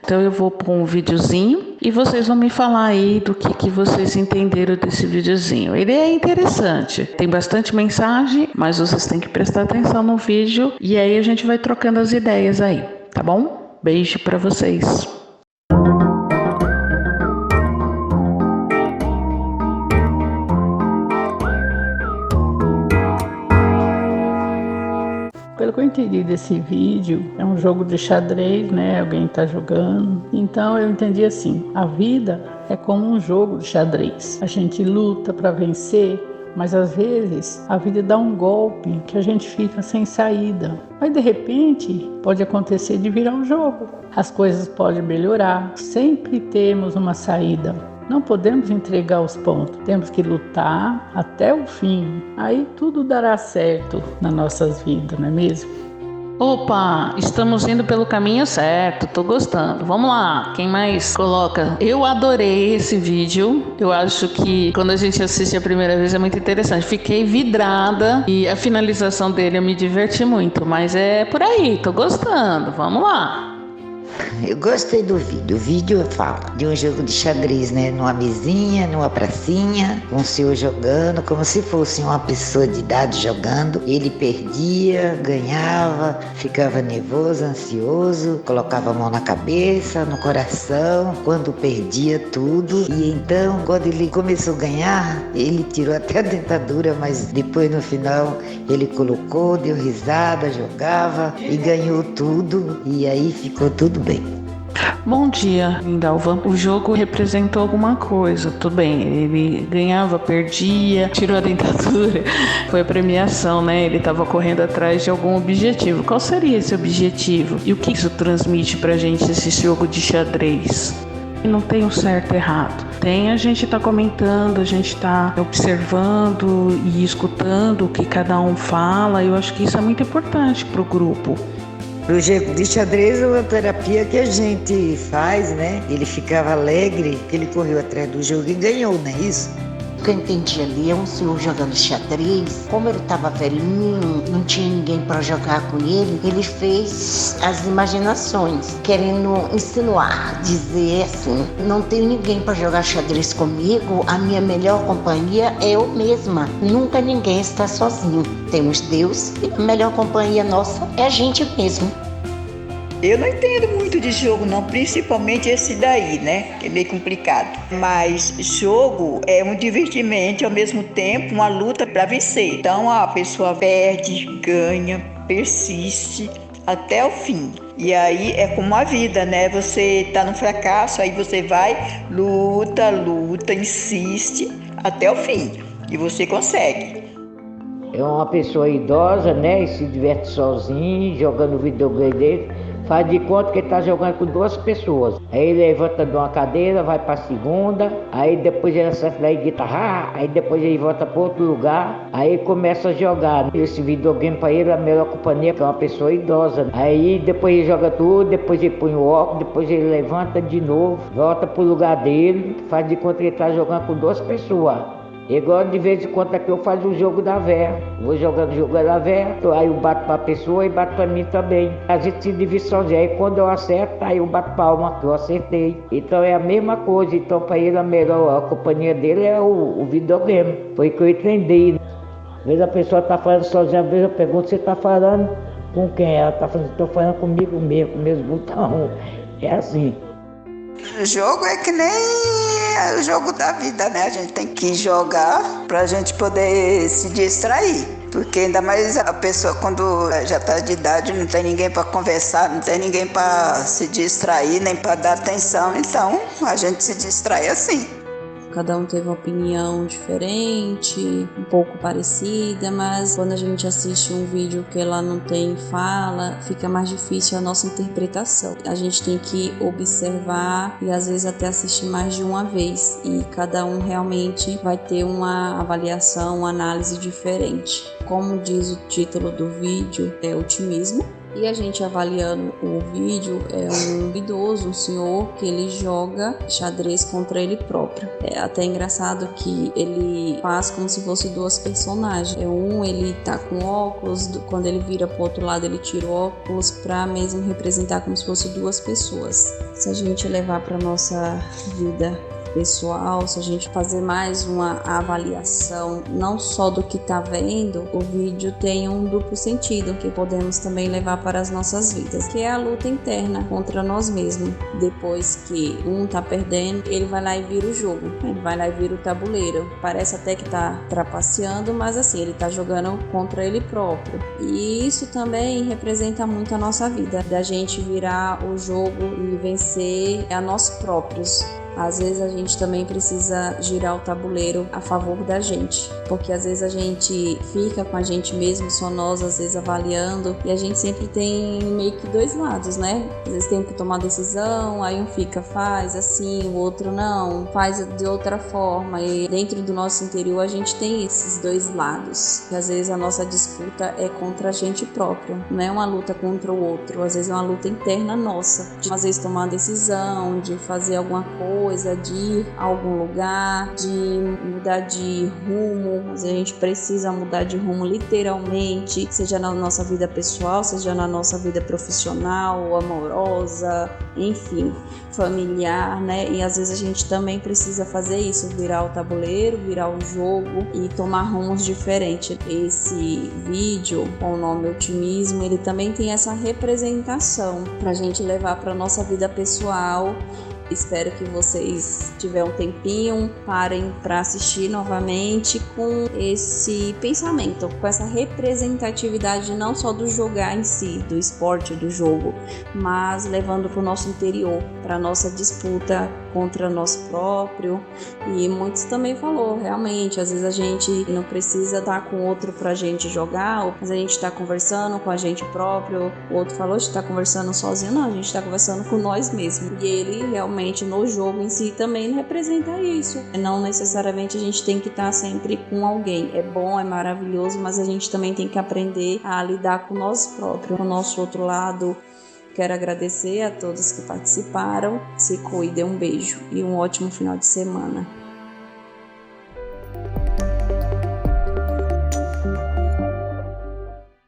Então eu vou pôr um videozinho e vocês vão me falar aí do que vocês entenderam desse videozinho. Ele é interessante, tem bastante mensagem, mas vocês têm que prestar atenção no vídeo e aí a gente vai trocando as ideias aí, tá bom? Beijo para vocês. Pelo que eu entendi desse vídeo, é um jogo de xadrez, né? Alguém está jogando. Então eu entendi assim: a vida é como um jogo de xadrez. A gente luta para vencer, mas às vezes a vida dá um golpe que a gente fica sem saída. Mas de repente pode acontecer de virar um jogo. As coisas podem melhorar. Sempre temos uma saída. Não podemos entregar os pontos, temos que lutar até o fim. Aí tudo dará certo nas nossas vidas, não é mesmo? Opa, estamos indo pelo caminho certo, tô gostando. Vamos lá, quem mais coloca? Eu adorei esse vídeo. Eu acho que quando a gente assiste a primeira vez é muito interessante. Fiquei vidrada e a finalização dele eu me diverti muito, mas é por aí, tô gostando. Vamos lá. Eu gostei do vídeo. O vídeo fala de um jogo de xadrez, né? Numa mesinha, numa pracinha, com o senhor jogando, como se fosse uma pessoa de idade jogando. Ele perdia, ganhava, ficava nervoso, ansioso, colocava a mão na cabeça, no coração, quando perdia tudo. E então, quando ele começou a ganhar, ele tirou até a dentadura, mas depois no final ele colocou, deu risada, jogava e ganhou tudo. E aí ficou tudo bem. Bom dia, Lindalva. O jogo representou alguma coisa, tudo bem. Ele ganhava, perdia, tirou a dentadura. Foi a premiação, né? Ele estava correndo atrás de algum objetivo. Qual seria esse objetivo? E o que isso transmite pra gente, esse jogo de xadrez? Não tem um certo e errado. Tem, a gente tá comentando, a gente tá observando e escutando o que cada um fala. Eu acho que isso é muito importante pro grupo. O jogo de xadrez é uma terapia que a gente faz, né? Ele ficava alegre, que ele correu atrás do jogo e ganhou, não é isso? O que eu entendi ali é um senhor jogando xadrez. Como ele estava velhinho, não tinha ninguém para jogar com ele, ele fez as imaginações, querendo insinuar, dizer assim: não tem ninguém para jogar xadrez comigo, a minha melhor companhia é eu mesma. Nunca ninguém está sozinho. Temos Deus e a melhor companhia nossa é a gente mesmo. Eu não entendo muito de jogo não, principalmente esse daí, né, que é meio complicado. Mas jogo é um divertimento e ao mesmo tempo uma luta para vencer. Então a pessoa perde, ganha, persiste até o fim. E aí é como a vida, né, você tá no fracasso, aí você vai, luta, insiste até o fim e você consegue. É uma pessoa idosa, né, e se diverte sozinho, jogando videogame dele. Faz de conta que ele está jogando com duas pessoas. Aí ele levanta de uma cadeira, vai para a segunda, aí depois ele acerta lá e grita, aí depois ele volta para outro lugar, aí começa a jogar. Esse videogame para ele é a melhor companhia, que é uma pessoa idosa. Aí depois ele joga tudo, depois ele põe o óculos, depois ele levanta de novo, volta para o lugar dele, faz de conta que ele está jogando com duas pessoas. Igual de vez em quando aqui eu faço o jogo da véia. Vou jogando o jogo da véia, aí eu bato pra pessoa e bato pra mim também. A gente se divide sozinho, aí quando eu acerto, aí eu bato palma, que eu acertei. Então é a mesma coisa, então pra ele a melhor a companhia dele é o videogame. Foi que eu entendi. Às vezes a pessoa tá falando sozinha, às vezes eu pergunto, você tá falando com quem? Ela tá falando, tô falando comigo mesmo. Então é assim. O jogo é que nem o jogo da vida, né? A gente tem que jogar pra gente poder se distrair. Porque ainda mais a pessoa quando já tá de idade, não tem ninguém para conversar, não tem ninguém para se distrair, nem para dar atenção. Então a gente se distrai assim. Cada um teve uma opinião diferente, um pouco parecida, mas quando a gente assiste um vídeo que ela não tem fala, fica mais difícil a nossa interpretação. A gente tem que observar e às vezes até assistir mais de uma vez, e cada um realmente vai ter uma avaliação, uma análise diferente. Como diz o título do vídeo, é otimismo. E a gente avaliando o vídeo, é um idoso, um senhor, que ele joga xadrez contra ele próprio. É até engraçado que ele faz como se fosse duas personagens. Ele tá com óculos, quando ele vira pro outro lado ele tira o óculos pra mesmo representar como se fosse duas pessoas. Se a gente levar pra nossa vida pessoal, se a gente fazer mais uma avaliação não só do que está vendo, o vídeo tem um duplo sentido que podemos também levar para as nossas vidas, que é a luta interna contra nós mesmos. Depois que um tá perdendo, ele vai lá e vira o jogo, ele vai lá e vira o tabuleiro. Parece até que tá trapaceando, mas assim, ele tá jogando contra ele próprio. E isso também representa muito a nossa vida, da gente virar o jogo e vencer a nós próprios. Às vezes a gente também precisa girar o tabuleiro a favor da gente, porque às vezes a gente fica com a gente mesmo, só nós às vezes avaliando, e a gente sempre tem meio que dois lados, né? Às vezes tem que tomar decisão, aí um faz assim, o outro não, faz de outra forma, e dentro do nosso interior a gente tem esses dois lados, que às vezes a nossa disputa é contra a gente próprio, não é uma luta contra o outro, às vezes é uma luta interna nossa, de às vezes tomar uma decisão, de fazer alguma coisa, de ir a algum lugar, de mudar de rumo. Mas a gente precisa mudar de rumo literalmente, seja na nossa vida pessoal, seja na nossa vida profissional, amorosa, enfim, familiar, né? E às vezes a gente também precisa fazer isso, virar o tabuleiro, virar o jogo e tomar rumos diferentes. Esse vídeo com o nome Otimismo, ele também tem essa representação pra gente levar pra nossa vida pessoal. Espero que vocês tiverem um tempinho, parem para assistir novamente com esse pensamento, com essa representatividade não só do jogar em si, do esporte, do jogo, mas levando para o nosso interior, para a nossa disputa contra nós próprio. E muitos também falou, realmente, às vezes a gente não precisa estar com outro para a gente jogar, mas a gente está conversando com a gente próprio. O outro falou, a gente está conversando sozinho, não, a gente está conversando com nós mesmos. E ele realmente no jogo em si também representa isso. Não necessariamente a gente tem que estar sempre com alguém. É bom, é maravilhoso, mas a gente também tem que aprender a lidar com nós próprios, com o nosso outro lado. Quero agradecer a todos que participaram. Se cuidem, um beijo e um ótimo final de semana.